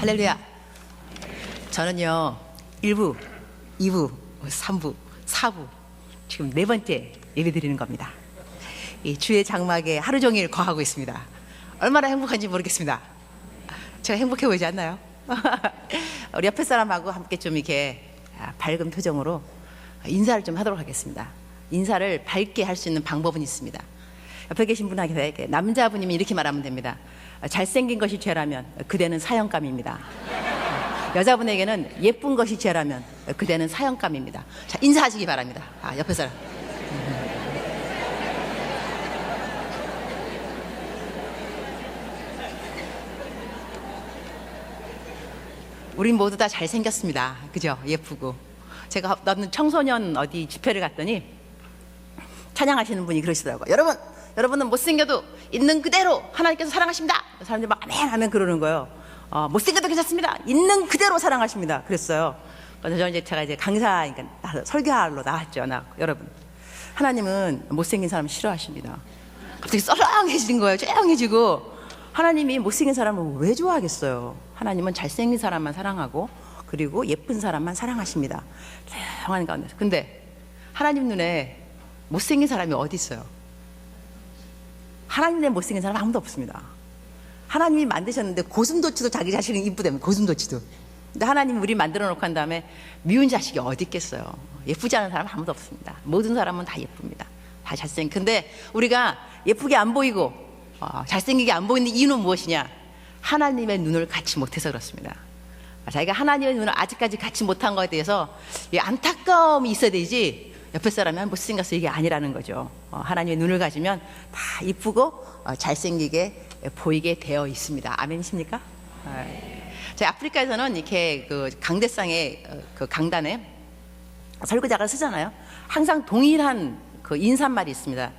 할렐루야. 저는요 1부, 2부, 3부, 4부 지금 4번째 예배 드리는 겁니다. 이 주의 장막에 하루 종일 거하고 있습니다. 얼마나 행복한지 모르겠습니다. 제가 행복해 보이지 않나요? 우리 옆에 사람하고 함께 좀 이렇게 밝은 표정으로 인사를 좀 하도록 하겠습니다. 인사를 밝게 할 수 있는 방법은 있습니다. 옆에 계신 분에게 남자분이면 이렇게 말하면 됩니다. 잘생긴 것이 죄라면 그대는 사형감입니다. 여자분에게는 예쁜 것이 죄라면 그대는 사형감입니다. 자, 인사하시기 바랍니다. 옆에 사람. 우린 모두 다 잘생겼습니다. 그죠? 예쁘고. 제가 나는 청소년 어디 집회를 갔더니 찬양하시는 분이 그러시더라고요. 여러분은 못생겨도 있는 그대로 하나님께서 사랑하십니다. 사람들이 막 아멘 하면 그러는 거예요. 못생겨도 괜찮습니다. 있는 그대로 사랑하십니다. 그랬어요. 그래서 제가 이제 강사니까 설교하러 나왔죠. 여러분, 하나님은 못생긴 사람 싫어하십니다. 갑자기 썰렁해지는 거예요. 조용해지고. 하나님이 못생긴 사람을 왜 좋아하겠어요? 하나님은 잘생긴 사람만 사랑하고 그리고 예쁜 사람만 사랑하십니다. 조용한 가운데서. 근데 하나님 눈에 못생긴 사람이 어디 있어요? 하나님 눈에 못생긴 사람 아무도 없습니다. 하나님이 만드셨는데 고슴도치도 자기 자신을 이쁘다면 고슴도치도. 근데 하나님 우리 만들어 놓고 한 다음에 미운 자식이 어디 있겠어요? 예쁘지 않은 사람 아무도 없습니다. 모든 사람은 다 예쁩니다. 다 잘생긴. 근데 우리가 예쁘게 안 보이고 잘생기게 안 보이는 이유는 무엇이냐? 하나님의 눈을 갖지 못해서 그렇습니다. 자기가 하나님의 눈을 아직까지 갖지 못한 것에 대해서 안타까움이 있어야 되지 옆에 사람이 못생겼어 이게 아니라는 거죠. 하나님의 눈을 가지면 다 이쁘고 잘생기게 보이게 되어 있습니다. 아멘이십니까? 저희 아프리카에서는 이렇게 그 강대상에 그 강단에 설교자가 쓰잖아요. 항상 동일한 그 인사말이 있습니다.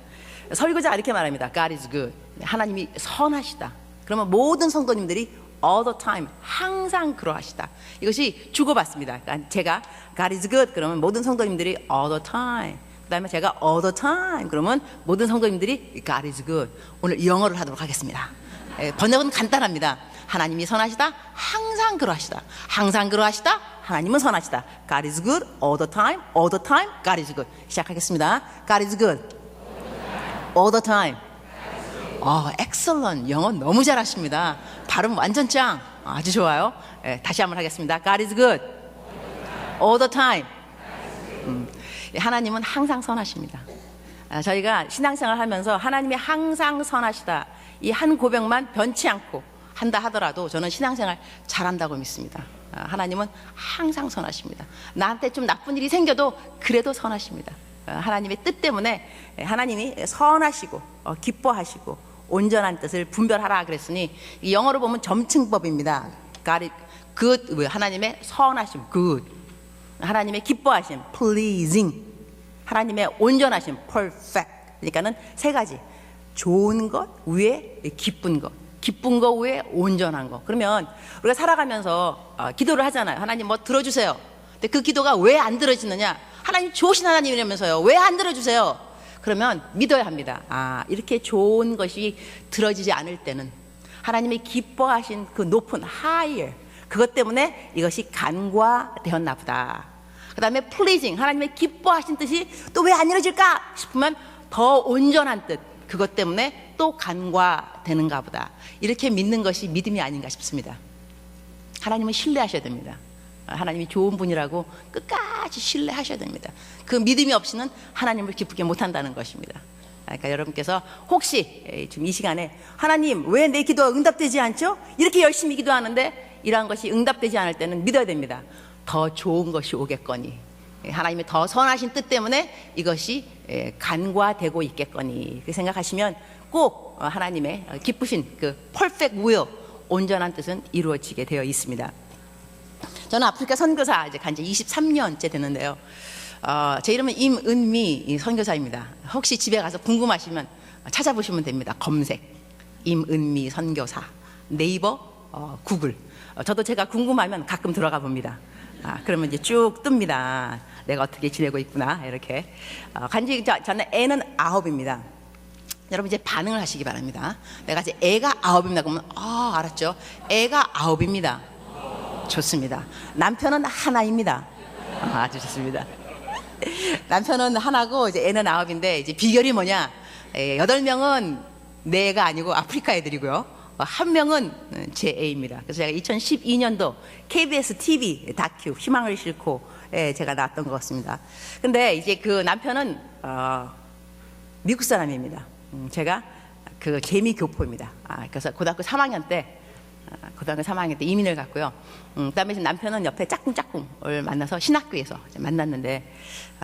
설교자가 이렇게 말합니다. God is good. 하나님이 선하시다. 그러면 모든 성도님들이 all the time, 항상 그러하시다. 이것이 주고받습니다. 그러니까 제가 God is good 그러면 모든 성도님들이 all the time. 그 다음에 제가 all the time 그러면 모든 성도님들이 God is good. 오늘 영어를 하도록 하겠습니다. 번역은 간단합니다. 하나님이 선하시다, 항상 그러하시다. 항상 그러하시다, 하나님은 선하시다. God is good all the time, all the time, God is good. 시작하겠습니다. God is good all the time. excellent. 영어 너무 잘하십니다. 발음 완전 짱. 아주 좋아요. 다시 한번 하겠습니다. God is good all the time. 하나님은 항상 선하십니다. 저희가 신앙생활 하면서 하나님이 항상 선하시다 이 한 고백만 변치 않고 한다 하더라도 저는 신앙생활 잘한다고 믿습니다. 하나님은 항상 선하십니다. 나한테 좀 나쁜 일이 생겨도 그래도 선하십니다. 하나님의 뜻 때문에 하나님이 선하시고 기뻐하시고 온전한 뜻을 분별하라 그랬으니 영어로 보면 점층법입니다. God is good. 하나님의 선하심 good. 하나님의 기뻐하심 pleasing. 하나님의 온전하심 perfect. 그러니까는 세 가지. 좋은 것 위에 기쁜 것, 기쁜 것 위에 온전한 것. 그러면 우리가 살아가면서 기도를 하잖아요. 하나님 뭐 들어주세요. 근데 그 기도가 왜 안 들어지느냐? 하나님 좋으신 하나님이라면서요. 왜 안 들어주세요? 그러면 믿어야 합니다. 이렇게 좋은 것이 들어지지 않을 때는 하나님이 기뻐하신 그 높은 higher 그것 때문에 이것이 간과되었나 보다. 그 다음에 pleasing 하나님의 기뻐하신 뜻이 또 왜 안 이루어질까 싶으면 더 온전한 뜻 그것 때문에 또 간과되는가 보다. 이렇게 믿는 것이 믿음이 아닌가 싶습니다. 하나님은 신뢰하셔야 됩니다. 하나님이 좋은 분이라고 끝까지 신뢰하셔야 됩니다. 그 믿음이 없이는 하나님을 기쁘게 못한다는 것입니다. 그러니까 여러분께서 혹시 지금 이 시간에 하나님 왜 내 기도가 응답되지 않죠? 이렇게 열심히 기도하는데 이러한 것이 응답되지 않을 때는 믿어야 됩니다. 더 좋은 것이 오겠거니 하나님의 더 선하신 뜻 때문에 이것이 간과되고 있겠거니 그렇게 생각하시면 꼭 하나님의 기쁘신 그 perfect will 온전한 뜻은 이루어지게 되어 있습니다. 저는 아프리카 선교사 이제 간지 23년째 되는데요. 제 이름은 임은미 선교사입니다. 혹시 집에 가서 궁금하시면 찾아보시면 됩니다. 검색 임은미 선교사 네이버 구글. 저도 제가 궁금하면 가끔 들어가 봅니다. 그러면 이제 쭉 뜹니다. 내가 어떻게 지내고 있구나 이렇게. 간지 저는 애는 9입니다. 여러분 이제 반응을 하시기 바랍니다. 내가 이제 애가 9입니다. 그러면 알았죠. 애가 9입니다. 좋습니다. 남편은 하나입니다. 아주 좋습니다. 남편은 하나고 이제 애는 9인데 이제 비결이 뭐냐? 8명은 내 애가 아니고 아프리카 애들이고요. 1명은 제 애입니다. 그래서 제가 2012년도 KBS TV 다큐 희망을 싣고 제가 나왔던 것 같습니다. 근데 이제 그 남편은 미국 사람입니다. 제가 그 재미교포입니다. 그래서 고등학교 3학년 때 이민을 갔고요. 그다음에 남편은 옆에 짝꿍을 만나서 신학교에서 만났는데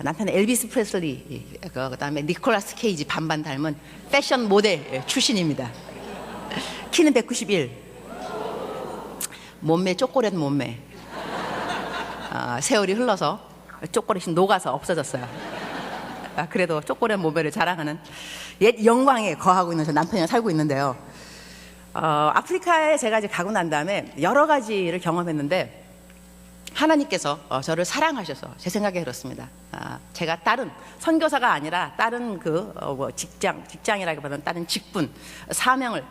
남편은 엘비스 프레슬리, 그다음에 니콜라스 케이지 반반 닮은 패션 모델 출신입니다. 키는 191, 몸매 쪼꼬렛 몸매. 세월이 흘러서 쪼꼬렛이 녹아서 없어졌어요. 그래도 쪼꼬렛 몸매를 자랑하는 옛 영광에 거하고 있는 저 남편이랑 살고 있는데요. 아프리카에 제가 이제 가고 난 다음에 여러 가지를 경험했는데 하나님께서 저를 사랑하셔서 제 생각에 그렇습니다. 제가 다른 선교사가 아니라 다른 직장이라기보다는 다른 직분, 사명을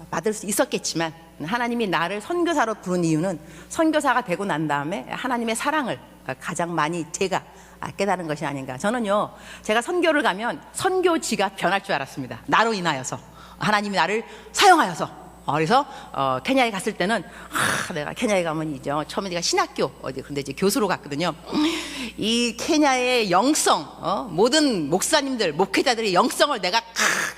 받을 수 있었겠지만 하나님이 나를 선교사로 부른 이유는 선교사가 되고 난 다음에 하나님의 사랑을 가장 많이 제가 깨달은 것이 아닌가. 저는요, 제가 선교를 가면 선교지가 변할 줄 알았습니다. 나로 인하여서 하나님이 나를 사용하여서. 그래서 케냐에 갔을 때는 내가 케냐에 가면 이제 처음에 내가 신학교 근데 이제 교수로 갔거든요. 이 케냐의 영성, 모든 목사님들, 목회자들의 영성을 내가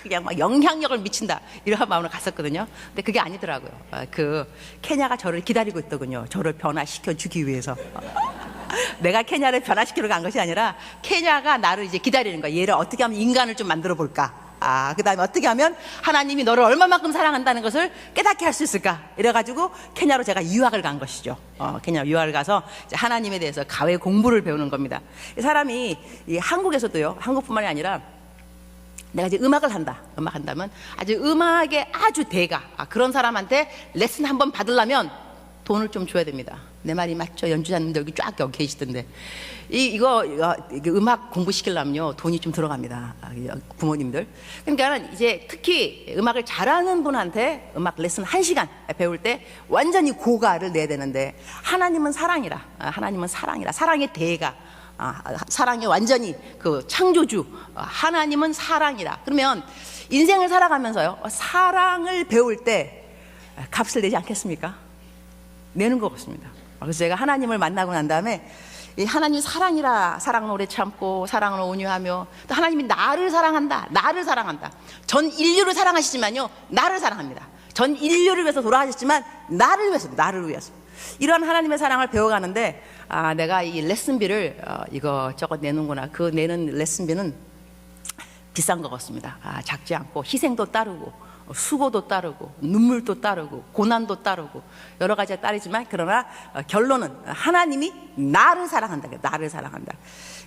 그냥 막 영향력을 미친다 이런 마음으로 갔었거든요. 근데 그게 아니더라고요. 그 케냐가 저를 기다리고 있더군요. 저를 변화시켜 주기 위해서. 내가 케냐를 변화시키러 간 것이 아니라 케냐가 나를 이제 기다리는 거야. 얘를 어떻게 하면 인간을 좀 만들어 볼까. 그 다음에 어떻게 하면 하나님이 너를 얼마만큼 사랑한다는 것을 깨닫게 할 수 있을까. 이래가지고 케냐로 제가 유학을 간 것이죠. 케냐 유학을 가서 이제 하나님에 대해서 가외 공부를 배우는 겁니다. 이 사람이 한국에서도요, 한국뿐만이 아니라 내가 이제 음악을 한다면 아주 음악의 아주 대가, 그런 사람한테 레슨 한번 받으려면 돈을 좀 줘야 됩니다. 내 말이 맞죠? 연주자님들 여기 쫙 여기 계시던데. 이거 음악 공부시키려면요, 돈이 좀 들어갑니다. 부모님들. 그러니까 이제 특히 음악을 잘하는 분한테 음악 레슨 1시간 배울 때 완전히 고가를 내야 되는데 하나님은 사랑이라. 사랑의 대가. 사랑의 완전히 그 창조주. 하나님은 사랑이라. 그러면 인생을 살아가면서요, 사랑을 배울 때 값을 내지 않겠습니까? 내는 것 같습니다. 그래서 제가 하나님을 만나고 난 다음에 이 하나님 사랑이라, 사랑은 오래 참고 사랑은 온유하며, 또 하나님이 나를 사랑한다. 전 인류를 사랑하시지만요, 나를 사랑합니다. 전 인류를 위해서 돌아가셨지만 나를 위해서 이러한 하나님의 사랑을 배워가는데 내가 이 레슨비를 이거저거 내는구나. 그 내는 레슨비는 비싼 것 같습니다. 작지 않고 희생도 따르고 수고도 따르고 눈물도 따르고 고난도 따르고 여러 가지가 따르지만, 그러나 결론은 하나님이 나를 사랑한다.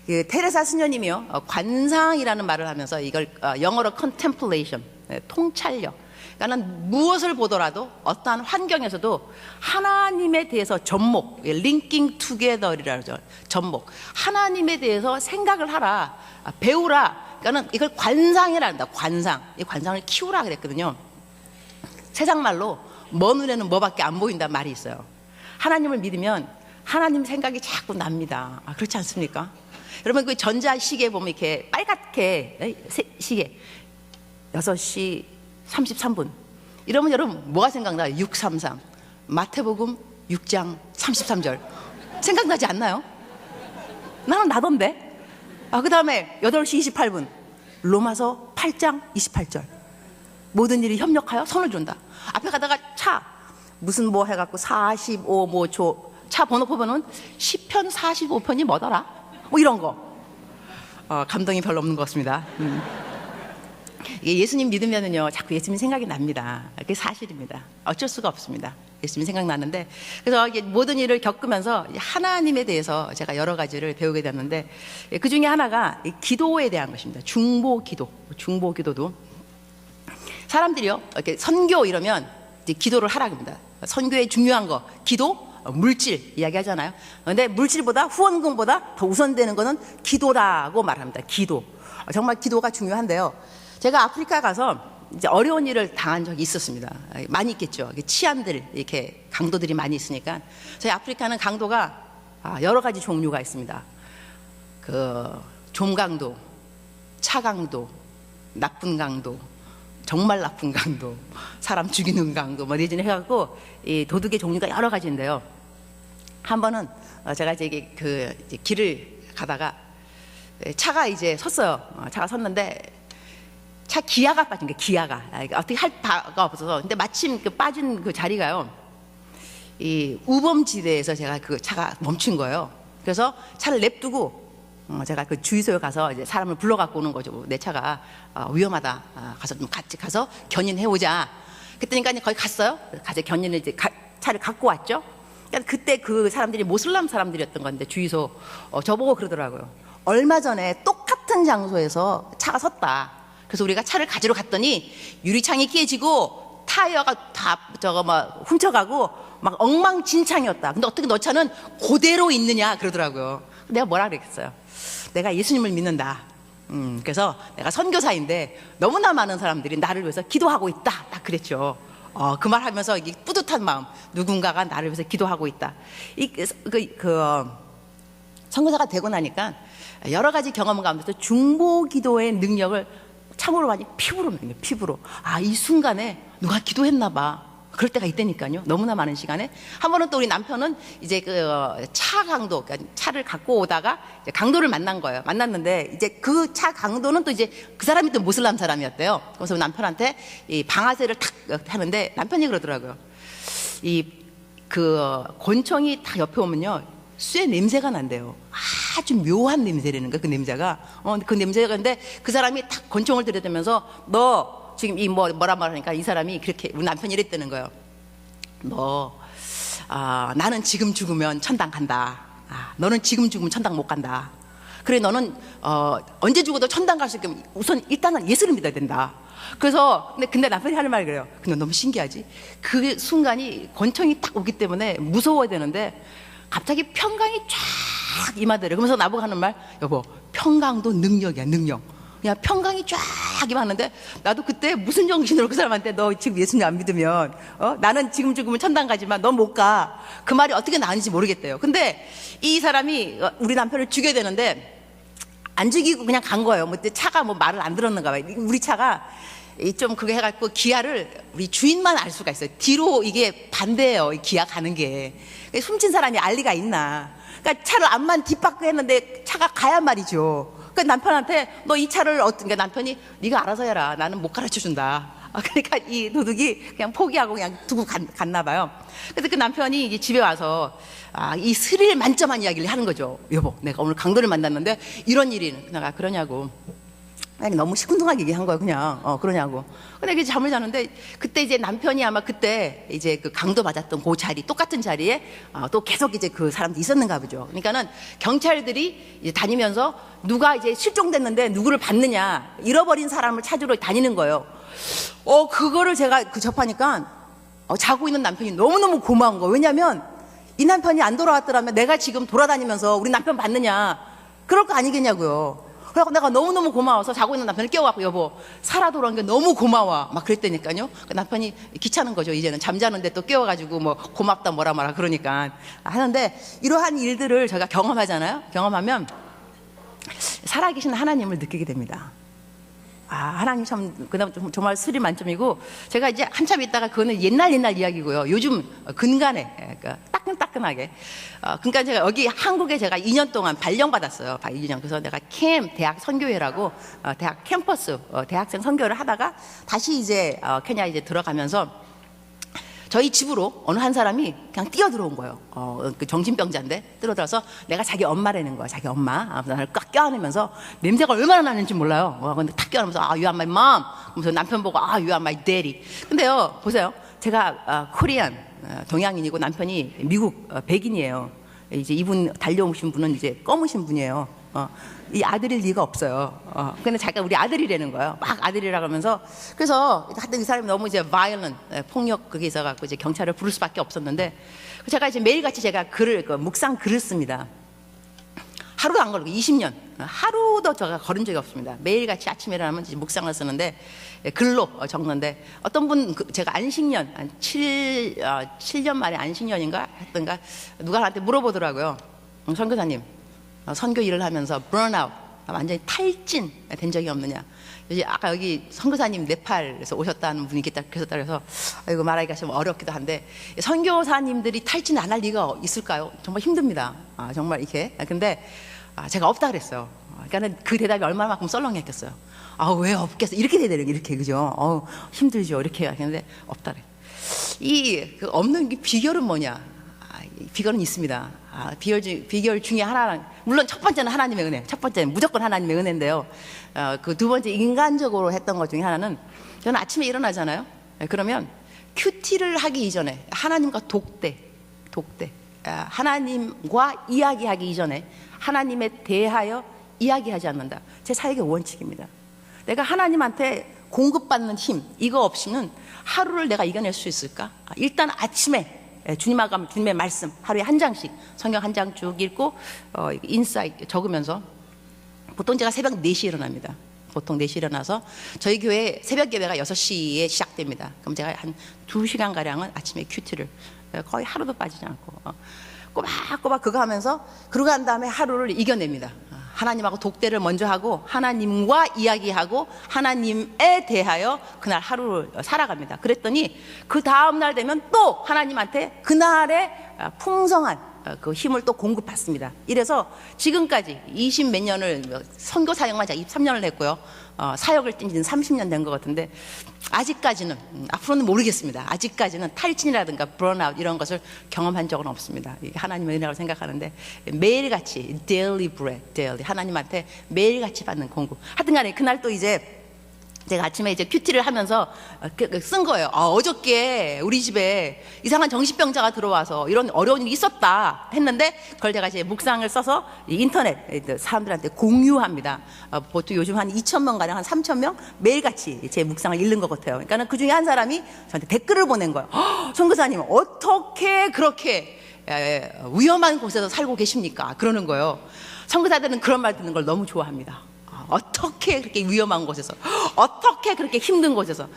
그 테레사 스녀님이요, 관상이라는 말을 하면서 이걸 영어로 contemplation, 통찰력. 그러니까는 무엇을 보더라도 어떠한 환경에서도 하나님에 대해서 접목, linking together이라고 하죠. 접목. 하나님에 대해서 생각을 하라, 배우라. 그러니까 이걸 관상이란다. 이 관상을 키우라 그랬거든요. 세상 말로 먼 눈에는 뭐밖에 안 보인다는 말이 있어요. 하나님을 믿으면 하나님 생각이 자꾸 납니다. 그렇지 않습니까? 여러분, 그 전자시계 보면 이렇게 빨갛게 시계 6시 33분 이러면 여러분 뭐가 생각나요? 633 마태복음 6장 33절 생각나지 않나요? 나는 나던데. 그 다음에 8시 28분 로마서 8장 28절 모든 일이 협력하여 선을 준다. 앞에 가다가 차 무슨 뭐 해갖고 45 뭐 조 차 번호표 보면 시편 45편이 뭐더라? 뭐 이런 거. 감동이 별로 없는 것 같습니다. 예수님 믿으면은요, 자꾸 예수님 생각이 납니다. 그게 사실입니다. 어쩔 수가 없습니다. 예수님 생각나는데, 그래서 모든 일을 겪으면서 하나님에 대해서 제가 여러 가지를 배우게 됐는데, 그 중에 하나가 기도에 대한 것입니다. 중보기도도 사람들이요, 이렇게 선교 이러면 이제 기도를 하라고 합니다. 선교의 중요한 거, 기도, 물질 이야기하잖아요. 그런데 물질보다, 후원금보다 더 우선되는 거는 기도라고 말합니다. 기도. 정말 기도가 중요한데요. 제가 아프리카 가서 이제 어려운 일을 당한 적이 있었습니다. 많이 있겠죠. 치안들 이렇게 강도들이 많이 있으니까. 저희 아프리카는 강도가 여러 가지 종류가 있습니다. 그 좀강도, 차강도, 나쁜 강도, 정말 나쁜 강도, 사람 죽이는 강도, 뭐 내지는 해갖고 이 도둑의 종류가 여러 가지인데요. 한 번은 제가 이제 이제 길을 가다가 차가 이제 섰어요. 차가 섰는데 차 기아가 빠진 거예요. 기아가 어떻게 할 바가 없어서. 근데 마침 그 빠진 그 자리가요, 이 우범지대에서 제가 그 차가 멈춘 거예요. 그래서 차를 냅두고 제가 그 주유소에 가서 이제 사람을 불러갖고 오는 거죠. 내 차가 위험하다. 가서 좀 같이 가서 견인해 오자. 그랬더니까 거기 갔어요. 가서 견인을 이제 차를 갖고 왔죠. 그러니까 그때 그 사람들이 모슬람 사람들이었던 건데 주유소 저보고 그러더라고요. 얼마 전에 똑같은 장소에서 차가 섰다. 그래서 우리가 차를 가지러 갔더니 유리창이 깨지고 타이어가 다 저거 막 훔쳐가고 막 엉망진창이었다. 근데 어떻게 너 차는 그대로 있느냐 그러더라고요. 내가 뭐라 그랬겠어요. 내가 예수님을 믿는다. 그래서 내가 선교사인데 너무나 많은 사람들이 나를 위해서 기도하고 있다. 딱 그랬죠. 그 말 하면서 이 뿌듯한 마음, 누군가가 나를 위해서 기도하고 있다. 선교사가 되고 나니까 여러 가지 경험 가운데서 중보 기도의 능력을 참으로 많이 피부로 느껴요. 피부로. 이 순간에 누가 기도했나 봐. 그럴 때가 있다니까요. 너무나 많은 시간에. 한 번은 또 우리 남편은 이제 차 강도, 그러니까 차를 갖고 오다가 이제 강도를 만난 거예요. 만났는데 이제 그 차 강도는 또 이제 그 사람이 또 모슬람 사람이었대요. 그래서 남편한테 이 방아쇠를 탁 하는데 남편이 그러더라고요. 권총이 딱 옆에 오면요, 쇠 냄새가 난대요. 아주 묘한 냄새라는 거야, 그 냄새가. 그 냄새가. 근데 그 사람이 딱 권총을 들이대면서 너 지금 뭐라 말하니까 이 사람이 그렇게 우리 남편이 이랬다는 거예요. 나는 지금 죽으면 천당 간다. 너는 지금 죽으면 천당 못 간다. 그래, 너는 언제 죽어도 천당 갈 수 있으면 우선 일단은 예수를 믿어야 된다. 그래서 근데 남편이 하는 말이 그래요. 근데 너무 신기하지. 그 순간이 권총이 딱 오기 때문에 무서워야 되는데 갑자기 평강이 쫙 임하더래요. 그러면서 나보고 하는 말, 여보, 평강도 능력이야, 능력. 그냥 평강이 쫙 임하는데 나도 그때 무슨 정신으로 그 사람한테 너 지금 예수님 안 믿으면 나는 지금 죽으면 천당 가지만 넌 못 가. 그 말이 어떻게 나왔는지 모르겠대요. 근데 이 사람이 우리 남편을 죽여야 되는데 안 죽이고 그냥 간 거예요. 뭐 차가 말을 안 들었는가 봐요. 우리 차가 좀 그게 해갖고 기아를 우리 주인만 알 수가 있어요. 뒤로 이게 반대예요. 이 기아 가는 게. 훔친 사람이 알 리가 있나. 그러니까 차를 앞만 뒷바퀴 했는데 차가 가야 말이죠. 그러니까 남편한테 너 이 차를 그러니까 남편이 네가 알아서 해라. 나는 못 가르쳐 준다. 그러니까 이 도둑이 그냥 포기하고 그냥 두고 갔나 봐요. 그래서 그 남편이 이제 집에 와서 이 스릴 만점한 이야기를 하는 거죠. 여보, 내가 오늘 강도를 만났는데 이런 일이 내가 그러냐고. 너무 시큰둥하게 얘기한 거예요. 그냥 그러냐고. 근데 이게 잠을 자는데 그때 이제 남편이 아마 그때 이제 그 강도 맞았던 그 자리, 똑같은 자리에 또 계속 이제 그 사람도 있었는가 보죠. 그러니까는 경찰들이 이제 다니면서 누가 이제 실종됐는데 누구를 받느냐, 잃어버린 사람을 찾으러 다니는 거예요. 그거를 제가 접하니까 자고 있는 남편이 너무너무 고마운 거예요. 왜냐면 이 남편이 안 돌아왔더라면 내가 지금 돌아다니면서 우리 남편 받느냐 그럴 거 아니겠냐고요. 그래서 내가 너무너무 고마워서 자고 있는 남편을 깨워갖고 여보, 살아 돌아온 게 너무 고마워 막 그랬다니까요. 남편이 귀찮은 거죠. 이제는 잠자는데 또 깨워가지고 뭐 고맙다 뭐라 그러니까 하는데, 이러한 일들을 제가 경험하잖아요. 경험하면 살아계신 하나님을 느끼게 됩니다. 하나님 참 그다음 정말 스릴 만점이고, 제가 이제 한참 있다가 그거는 옛날 이야기고요. 요즘 근간에 그러니까 따끈따끈하게 그러니까 제가 여기 한국에 제가 2년 동안 발령받았어요. 2년. 그래서 내가 대학 선교회라고 대학 캠퍼스 대학생 선교를 하다가 다시 이제 케냐 이제 들어가면서 저희 집으로 어느 한 사람이 그냥 뛰어 들어온 거예요. 그 정신병자인데 뛰어들어서 내가 자기 엄마라는 거야. 자기 엄마. 나를 꽉 껴안으면서 냄새가 얼마나 나는지 몰라요. 근데 탁 껴안으면서 you are my mom. 그러면서 남편 보고 you are my daddy. 근데요, 보세요. 제가 코리안 동양인이고 남편이 미국 백인이에요. 이제 이분 달려오신 분은 이제 검으신 분이에요. 이 아들일 리가 없어요. 근데 자기가 우리 아들이라는 거예요. 막 아들이라 그러면서. 그래서 하여튼 이 사람이 너무 이제 violent, 폭력 그게 있어갖고 이제 경찰을 부를 수밖에 없었는데, 제가 이제 매일같이 제가 묵상 글을 씁니다. 하루도 안 걸리고 20년 하루도 제가 걸은 적이 없습니다. 매일같이 아침에 일어나면 이제 묵상을 쓰는데, 글로 적는데 어떤 분 제가 안식년 한 7년 만에 안식년인가 했던가 누가 나한테 물어보더라고요. 선교사님 선교 일을 하면서 burnout 완전히 탈진 된 적이 없느냐. 아까 여기 선교사님 네팔에서 오셨다는 분이 계셨다 그래서 이거 말하기가 좀 어렵기도 한데 선교사님들이 탈진 안 할 리가 있을까요? 정말 힘듭니다. 정말 이렇게. 근데 제가 없다 그랬어요. 그러니까 그 대답이 얼마만큼 썰렁했겠어요. 왜 없겠어? 이렇게 돼야 되는 게 이렇게 그죠? 힘들죠. 이렇게 하는데 없다 그래. 그 없는 게 비결은 뭐냐? 비결은 있습니다. 비결 중에 하나는 물론 첫 번째는 하나님의 은혜. 첫 번째는 무조건 하나님의 은혜인데요. 그 두 번째 인간적으로 했던 것 중에 하나는 저는 아침에 일어나잖아요. 그러면 큐티를 하기 이전에 하나님과 독대 하나님과 이야기하기 이전에 하나님에 대하여 이야기하지 않는다. 제 사역의 원칙입니다. 내가 하나님한테 공급받는 힘 이거 없이는 하루를 내가 이겨낼 수 있을까? 일단 아침에 주님의 말씀 하루에 한 장씩 성경 한 장 쭉 읽고 인사이트 적으면서 보통 제가 새벽 4시에 일어납니다. 보통 4시에 일어나서 저희 교회 새벽 예배가 6시에 시작됩니다. 그럼 제가 한 2시간가량은 아침에 큐티를 거의 하루도 빠지지 않고 꼬박꼬박 그거 하면서 그러고 한 다음에 하루를 이겨냅니다. 하나님하고 독대를 먼저 하고 하나님과 이야기하고 하나님에 대하여 그날 하루를 살아갑니다. 그랬더니 그 다음날 되면 또 하나님한테 그날의 풍성한 그 힘을 또 공급받습니다. 이래서 지금까지 20 몇 년을 선교 사역만 제가 23년을 했고요. 사역을 뛴 지는 30년 된 것 같은데 아직까지는 앞으로는 모르겠습니다. 아직까지는 탈진이라든가 burnout 이런 것을 경험한 적은 없습니다. 이게 하나님의 은혜라고 생각하는데 매일같이 daily bread, daily 하나님한테 매일같이 받는 공급. 하여튼간에 그날 또 이제 제가 아침에 이제 큐티를 하면서 쓴 거예요. 어저께 우리 집에 이상한 정신병자가 들어와서 이런 어려운 일이 있었다 했는데 그걸 제가 이제 묵상을 써서 인터넷 사람들한테 공유합니다. 보통 요즘 한 2,000명 가량 한 3,000명 매일같이 제 묵상을 읽는 것 같아요. 그러니까 그 중에 한 사람이 저한테 댓글을 보낸 거예요. 선교사님 어떻게 그렇게 위험한 곳에서 살고 계십니까? 그러는 거예요. 선교사들은 그런 말 듣는 걸 너무 좋아합니다. 어떻게 그렇게 위험한 곳에서 어떻게 그렇게 힘든 곳에서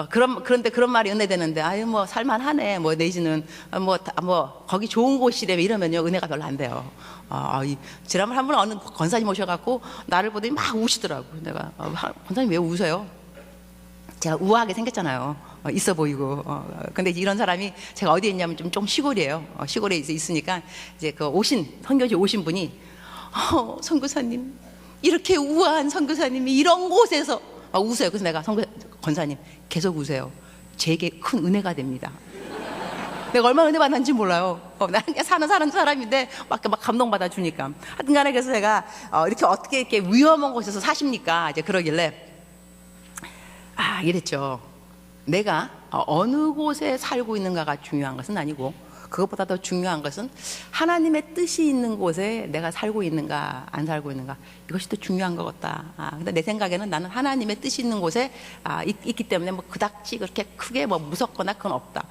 그런데 그런 말이 은혜되는데 뭐 살만하네 뭐 내지는 뭐 거기 좋은 곳이래면 이러면요 은혜가 별로 안 돼요. 지난번 한 번 어느 권사님 오셔갖고 나를 보더니 막 우시더라고. 내가 권사님 왜 우세요? 제가 우아하게 생겼잖아요. 있어 보이고. 근데 이런 사람이 제가 어디에 있냐면 좀 시골이에요. 시골에 있으니까 이제 그 선교지 오신 분이 선교사님 이렇게 우아한 선교사님이 이런 곳에서 우세요. 그래서 내가 권사님 계속 우세요. 제게 큰 은혜가 됩니다. 내가 얼마나 은혜 받는지 몰라요. 나는 그냥 사는 사람인데 막 감동받아 주니까. 하여튼간에 그래서 제가 이렇게 어떻게 이렇게 위험한 곳에서 사십니까? 이제 그러길래 이랬죠. 내가 어느 곳에 살고 있는가가 중요한 것은 아니고 그것보다 더 중요한 것은 하나님의 뜻이 있는 곳에 내가 살고 있는가 안 살고 있는가 이것이 더 중요한 것 같다. 근데 내 생각에는 나는 하나님의 뜻이 있는 곳에 있기 때문에 뭐 그닥지 그렇게 크게 뭐 무섭거나 그건 없다.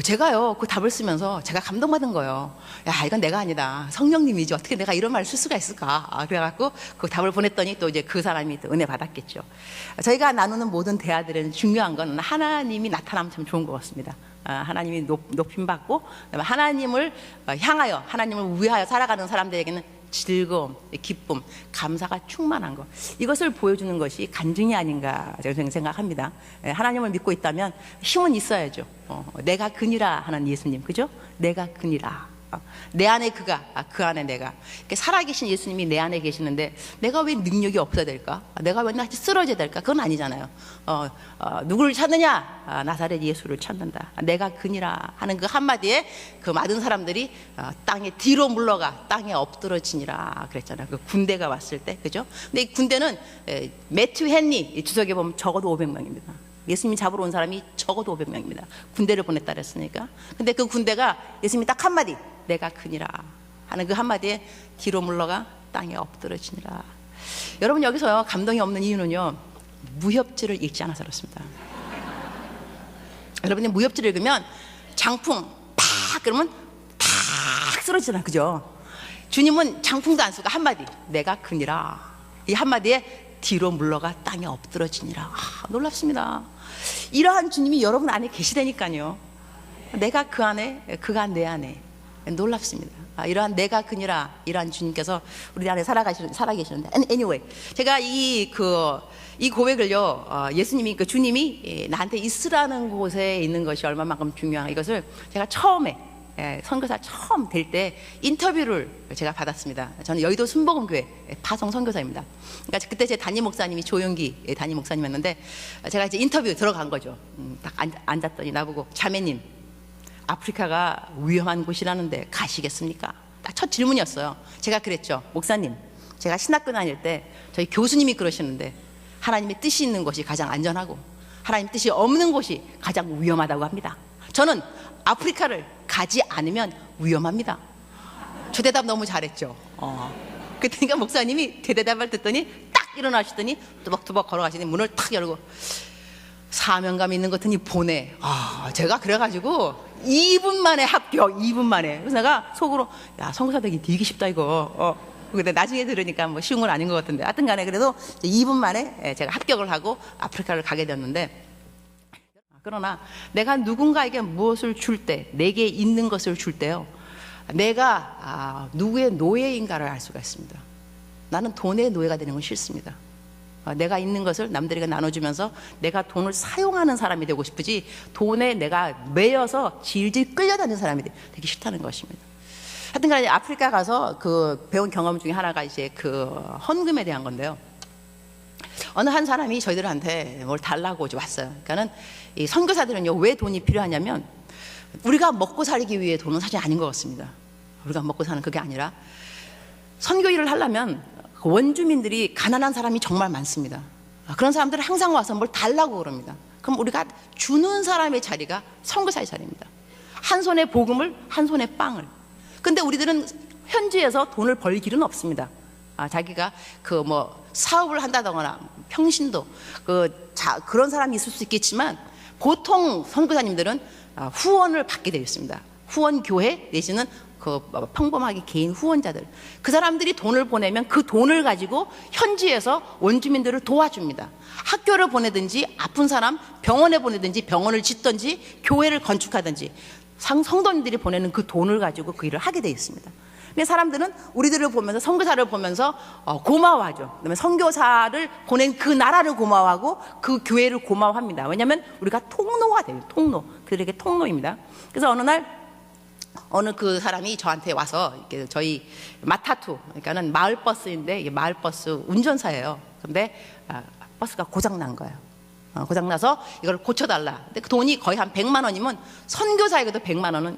제가요 그 답을 쓰면서 제가 감동받은 거예요. 야 이건 내가 아니다. 성령님이지 어떻게 내가 이런 말을 쓸 수가 있을까. 그래갖고 그 답을 보냈더니 또 이제 그 사람이 또 은혜 받았겠죠. 저희가 나누는 모든 대화들은 중요한 건 하나님이 나타나면 참 좋은 것 같습니다. 하나님이 높임받고 하나님을 향하여 하나님을 위하여 살아가는 사람들에게는 즐거움, 기쁨, 감사가 충만한 것 이것을 보여주는 것이 간증이 아닌가 저는 생각합니다. 하나님을 믿고 있다면 힘은 있어야죠. 내가 그니라 하는 예수님 그죠? 내가 그니라 내 안에 그가 그 안에 내가 이렇게 살아계신 예수님이 내 안에 계시는데 내가 왜 능력이 없어야 될까? 내가 왜 나한테 쓰러져야 될까? 그건 아니잖아요. 누구를 찾느냐? 나사렛 예수를 찾는다. 내가 그니라 하는 그 한마디에 그 많은 사람들이 땅에 뒤로 물러가 땅에 엎드러지니라 그랬잖아요. 그 군대가 왔을 때 그죠? 근데 이 군대는 매튜 헨리 주석에 보면 적어도 500명입니다. 예수님이 잡으러 온 사람이 적어도 500명입니다. 군대를 보냈다 그랬으니까. 근데 그 군대가 예수님이 딱 한마디 내가 그니라 하는 그 한마디에 뒤로 물러가 땅에 엎드러지니라. 여러분 여기서 감동이 없는 이유는요 무협지를 읽지 않아서 그렇습니다. 여러분이 무협지를 읽으면 장풍 팍 그러면 탁 쓰러지잖아요. 그죠? 주님은 장풍도 안 쓰고 한마디 내가 그니라 이 한마디에 뒤로 물러가 땅에 엎드러지니라. 놀랍습니다. 이러한 주님이 여러분 안에 계시다니까요. 내가 그 안에, 그가 내 안에. 놀랍습니다. 이러한 내가 그니라, 이러한 주님께서 우리 안에 살아계시는데. Anyway, 제가 이 고백을요, 예수님이, 주님이 나한테 있으라는 곳에 있는 것이 얼마만큼 중요한 이것을 제가 처음에, 선교사 처음 될 때 인터뷰를 제가 받았습니다. 저는 여의도 순복음교회 파송 선교사입니다. 그러니까 그때 제 담임 목사님이 조용기 담임 목사님이었는데, 제가 이제 인터뷰 들어간 거죠. 딱 앉았더니 나보고, 자매님, 아프리카가 위험한 곳이라는데 가시겠습니까? 딱 첫 질문이었어요. 제가 그랬죠. 목사님, 제가 신학교 다닐 때 저희 교수님이 그러시는데 하나님의 뜻이 있는 곳이 가장 안전하고 하나님 뜻이 없는 곳이 가장 위험하다고 합니다. 저는 아프리카를 가지 않으면 위험합니다. 저 대답 너무 잘했죠. 그러니까 목사님이 대답을 듣더니 딱 일어나시더니 뚜벅뚜벅 걸어가시더니 문을 탁 열고, 사명감 있는 것 같으니 보내. 제가 그래가지고 2분 만에 합격. 2분 만에. 그래서 내가 속으로, 야, 선교사 되기 되게 쉽다 이거. 근데 나중에 들으니까 뭐 쉬운 건 아닌 것 같은데, 하여튼 간에 그래도 2분 만에 제가 합격을 하고 아프리카를 가게 되었는데, 그러나 내가 누군가에게 무엇을 줄 때, 내게 있는 것을 줄 때요, 내가 누구의 노예인가를 알 수가 있습니다. 나는 돈의 노예가 되는 건 싫습니다. 내가 있는 것을 남들에게 나눠주면서 내가 돈을 사용하는 사람이 되고 싶으지, 돈에 내가 매여서 질질 끌려다니는 사람이 되기 싫다는 것입니다. 하여튼 간에 아프리카 가서 배운 경험 중에 하나가 이제 헌금에 대한 건데요. 어느 한 사람이 저희들한테 뭘 달라고 왔어요. 그러니까는 이 선교사들은요, 왜 돈이 필요하냐면, 우리가 먹고 살기 위해 돈은 사실 아닌 것 같습니다. 우리가 먹고 사는 그게 아니라, 선교 일을 하려면 원주민들이 가난한 사람이 정말 많습니다. 그런 사람들은 항상 와서 뭘 달라고 그럽니다. 그럼 우리가 주는 사람의 자리가 선교사의 자리입니다. 한 손에 복음을, 한 손에 빵을. 근데 우리들은 현지에서 돈을 벌 길은 없습니다. 자기가 사업을 한다거나 평신도 그런 사람이 있을 수 있겠지만, 보통 선교사님들은 후원을 받게 되어 있습니다. 후원 교회 내지는 평범하게 개인 후원자들, 그 사람들이 돈을 보내면 그 돈을 가지고 현지에서 원주민들을 도와줍니다. 학교를 보내든지, 아픈 사람 병원에 보내든지, 병원을 짓든지, 교회를 건축하든지, 성도님들이 보내는 그 돈을 가지고 그 일을 하게 되어 있습니다. 근데 사람들은 우리들을 보면서, 선교사를 보면서 고마워하죠. 그다음에 선교사를 보낸 그 나라를 고마워하고 그 교회를 고마워합니다. 왜냐하면 우리가 통로가 돼요. 통로, 그들에게 통로입니다. 그래서 어느 그 사람이 저한테 와서, 저희 마타투, 그러니까는 마을버스인데, 이게 마을버스 운전사예요. 근데 버스가 고장난 거예요. 고장나서 이걸 고쳐달라. 근데 그 돈이 거의 한 100만 원이면, 선교사에게도 100만 원은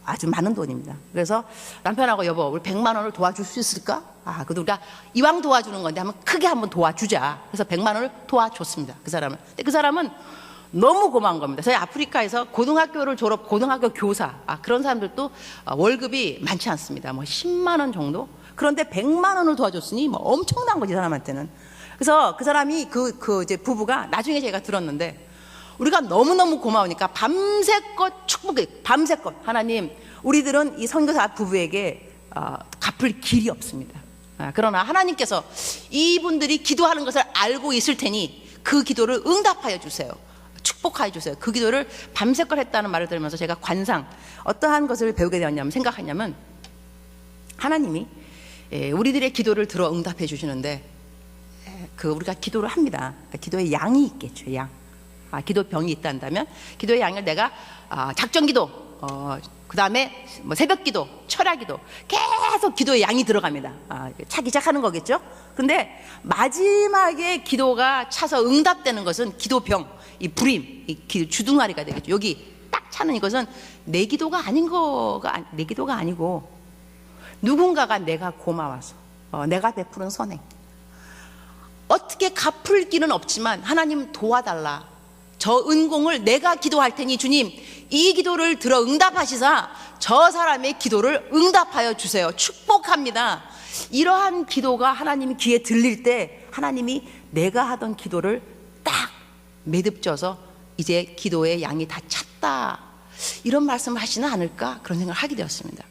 아주 많은 돈입니다. 그래서 남편하고, 여보, 우리 100만 원을 도와줄 수 있을까? 그래도 우리가 이왕 도와주는 건데 한번 크게 한번 도와주자. 그래서 100만 원을 도와줬습니다. 그 사람을. 근데 그 사람은 너무 고마운 겁니다. 저희 아프리카에서 고등학교를 고등학교 교사, 그런 사람들도 월급이 많지 않습니다. 10만 원 정도? 그런데 100만 원을 도와줬으니 엄청난 거지, 사람한테는. 그래서 그 사람이 이제 부부가, 나중에 제가 들었는데, 우리가 너무너무 고마우니까 밤새껏 밤새껏, 하나님, 우리들은 이 선교사 부부에게 갚을 길이 없습니다. 그러나 하나님께서 이분들이 기도하는 것을 알고 있을 테니 그 기도를 응답하여 주세요. 축복하여 주세요. 그 기도를 밤새껏 했다는 말을 들으면서 제가 어떠한 것을 배우게 되었냐면, 생각하냐면, 하나님이 우리들의 기도를 들어 응답해 주시는데, 우리가 기도를 합니다. 기도의 양이 있겠죠, 양. 기도병이 있다면 기도의 양을 내가 작전기도, 그 다음에 새벽기도, 철야기도, 계속 기도의 양이 들어갑니다. 차기 시작하는 거겠죠. 근데 마지막에 기도가 차서 응답되는 것은 기도병, 이 불임, 이 주둥아리가 되겠죠. 여기 딱 차는 이것은 내 기도가 내 기도가 아니고, 누군가가 내가 고마워서 내가 베푸는 선행, 어떻게 갚을 길은 없지만 하나님 도와달라, 저 은공을 내가 기도할 테니 주님 이 기도를 들어 응답하시사 저 사람의 기도를 응답하여 주세요. 축복합니다. 이러한 기도가 하나님 귀에 들릴 때, 하나님이 내가 하던 기도를 딱 매듭져서 이제 기도의 양이 다 찼다, 이런 말씀을 하시는 않을까, 그런 생각을 하게 되었습니다.